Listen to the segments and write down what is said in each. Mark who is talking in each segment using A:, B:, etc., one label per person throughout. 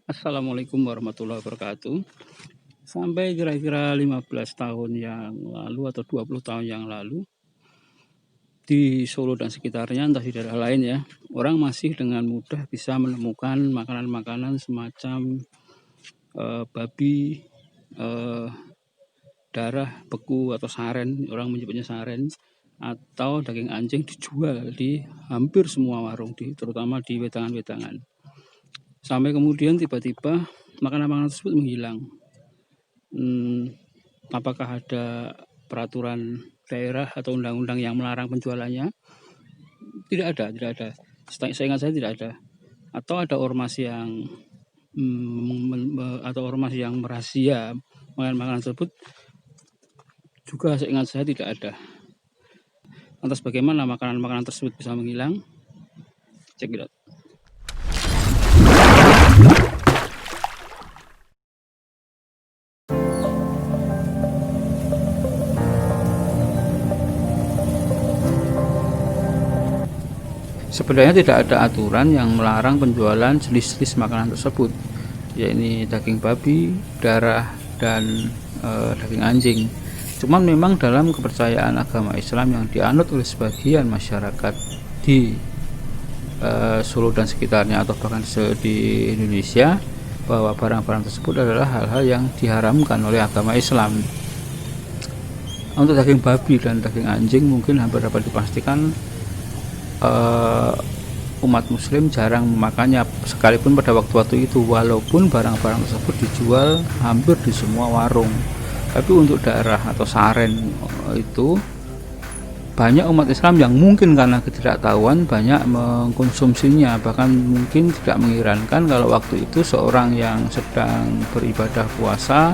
A: Assalamualaikum warahmatullahi wabarakatuh. Sampai kira-kira 15 tahun yang lalu atau 20 tahun yang lalu, di Solo dan sekitarnya, entah di daerah lain ya, orang masih dengan mudah bisa menemukan makanan-makanan semacam babi, eh, darah, beku atau saren, orang menyebutnya saren, atau daging anjing dijual di hampir semua warung, terutama di wedangan-wedangan. Sampai kemudian tiba-tiba makanan-makanan tersebut menghilang. Apakah ada peraturan daerah atau undang-undang yang melarang penjualannya? Tidak ada. Saya ingat saya tidak ada. Atau ada ormas yang merahasia makanan tersebut, juga saya ingat saya tidak ada. Lantas bagaimana makanan-makanan tersebut bisa menghilang? Cek it out. Sebenarnya tidak ada aturan yang melarang penjualan jenis-jenis makanan tersebut, yakni daging babi, darah, dan daging anjing. Cuman memang dalam kepercayaan agama Islam yang dianut oleh sebagian masyarakat di Solo dan sekitarnya atau bahkan di Indonesia, bahwa barang-barang tersebut adalah hal-hal yang diharamkan oleh agama Islam. Untuk daging babi dan daging anjing mungkin hampir dapat dipastikan umat muslim jarang memakannya, sekalipun pada waktu-waktu itu, walaupun barang-barang tersebut dijual hampir di semua warung. Tapi untuk darah atau saren itu banyak umat Islam yang mungkin karena ketidaktahuan banyak mengkonsumsinya, bahkan mungkin tidak mengirankan kalau waktu itu seorang yang sedang beribadah puasa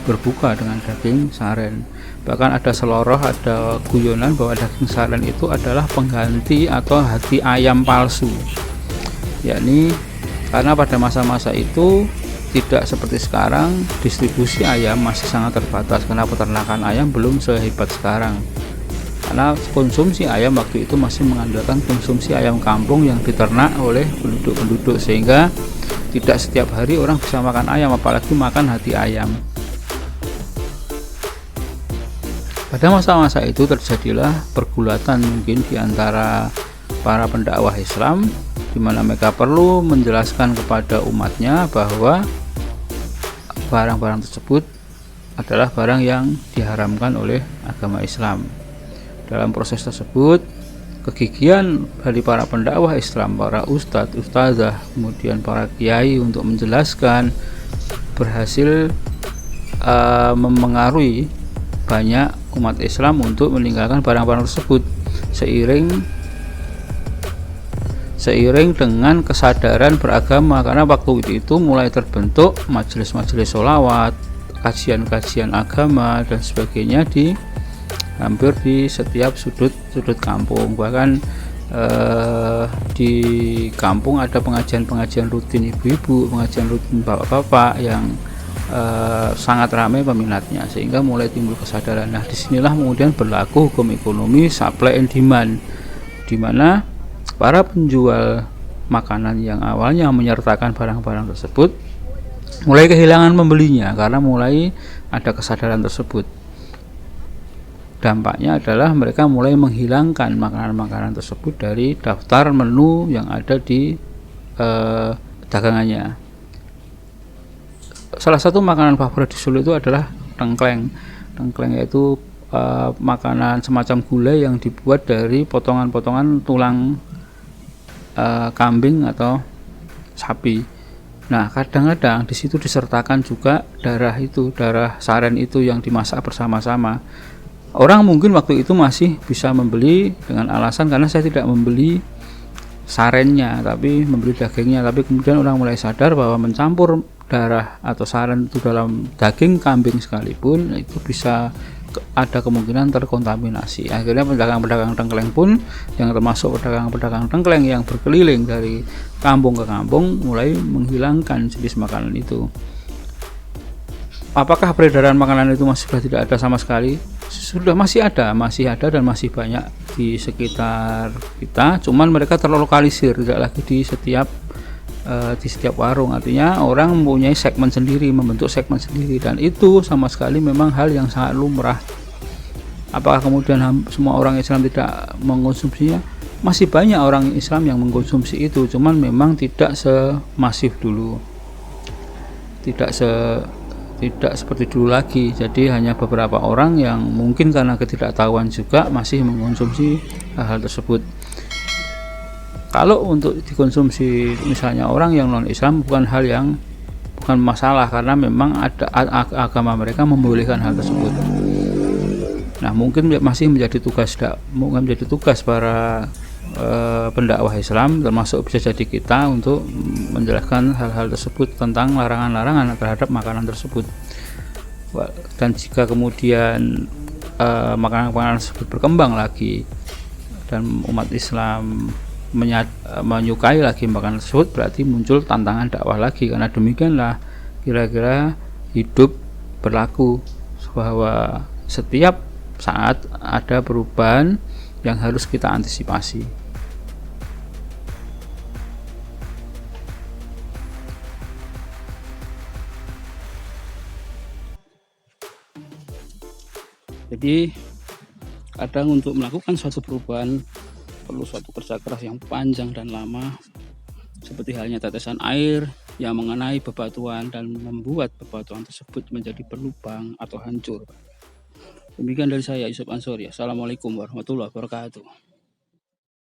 A: berbuka dengan daging saren. Bahkan ada seloroh, ada guyonan bahwa daging saren itu adalah pengganti atau hati ayam palsu, yakni karena pada masa-masa itu tidak seperti sekarang, distribusi ayam masih sangat terbatas karena peternakan ayam belum sehebat sekarang. Karena konsumsi ayam waktu itu masih mengandalkan konsumsi ayam kampung yang diternak oleh penduduk-penduduk, sehingga tidak setiap hari orang bisa makan ayam, apalagi makan hati ayam. Pada masa-masa itu terjadilah pergulatan mungkin di antara para pendakwah Islam, di mana mereka perlu menjelaskan kepada umatnya bahwa barang-barang tersebut adalah barang yang diharamkan oleh agama Islam. Dalam proses tersebut, kegigihan dari para pendakwah Islam, para ustadz, ustazah, kemudian para kiai untuk menjelaskan berhasil memengaruhi banyak umat Islam untuk meninggalkan barang-barang tersebut, seiring dengan kesadaran beragama. Karena waktu itu mulai terbentuk majelis-majelis sholawat, kajian-kajian agama dan sebagainya di hampir di setiap sudut kampung. Bahkan di kampung ada pengajian rutin ibu-ibu, pengajian rutin bapak-bapak yang sangat ramai peminatnya, sehingga mulai timbul kesadaran. Nah, disinilah kemudian berlaku hukum ekonomi supply and demand, di mana para penjual makanan yang awalnya menyertakan barang-barang tersebut mulai kehilangan pembelinya karena mulai ada kesadaran tersebut. Dampaknya adalah mereka mulai menghilangkan makanan-makanan tersebut dari daftar menu yang ada di dagangannya. Salah satu makanan favorit di Solo itu adalah tengkleng. Tengkleng yaitu makanan semacam gulai yang dibuat dari potongan-potongan tulang kambing atau sapi. Nah, kadang-kadang di situ disertakan juga darah saren itu yang dimasak bersama-sama. Orang mungkin waktu itu masih bisa membeli dengan alasan karena saya tidak membeli sarennya, tapi membeli dagingnya. Tapi kemudian orang mulai sadar bahwa mencampur darah atau saren itu dalam daging kambing sekalipun itu bisa ada kemungkinan terkontaminasi. Akhirnya pedagang-pedagang tengkleng pun, yang termasuk pedagang-pedagang tengkleng yang berkeliling dari kampung ke kampung, mulai menghilangkan jenis makanan itu. Apakah peredaran makanan itu sudah tidak ada sama sekali? Masih ada dan masih banyak di sekitar kita, cuman mereka terlokalisir, tidak lagi di setiap di setiap warung. Artinya orang mempunyai segmen sendiri, membentuk segmen sendiri, dan itu sama sekali memang hal yang sangat lumrah. Apakah kemudian semua orang Islam tidak mengkonsumsinya? Masih banyak orang Islam yang mengkonsumsi itu, cuman memang tidak semasif dulu, tidak seperti dulu lagi. Jadi hanya beberapa orang yang mungkin karena ketidaktahuan juga masih mengkonsumsi hal tersebut. Kalau untuk dikonsumsi misalnya orang yang non Islam, bukan masalah, karena memang ada agama mereka membolehkan hal tersebut. Nah, mungkin masih menjadi tugas para pendakwah Islam, termasuk bisa jadi kita, untuk menjelaskan hal-hal tersebut tentang larangan-larangan terhadap makanan tersebut. Dan jika kemudian makanan-makanan tersebut berkembang lagi dan umat Islam menyukai lagi makanan tersebut, berarti muncul tantangan dakwah lagi. Karena demikianlah kira-kira hidup berlaku, bahwa setiap saat ada perubahan yang harus kita antisipasi. Jadi kadang untuk melakukan suatu perubahan perlu suatu kerja keras yang panjang dan lama, seperti halnya tetesan air yang mengenai bebatuan dan membuat bebatuan tersebut menjadi berlubang atau hancur. Demikian dari saya, Yusuf Ansori. Assalamualaikum warahmatullahi wabarakatuh.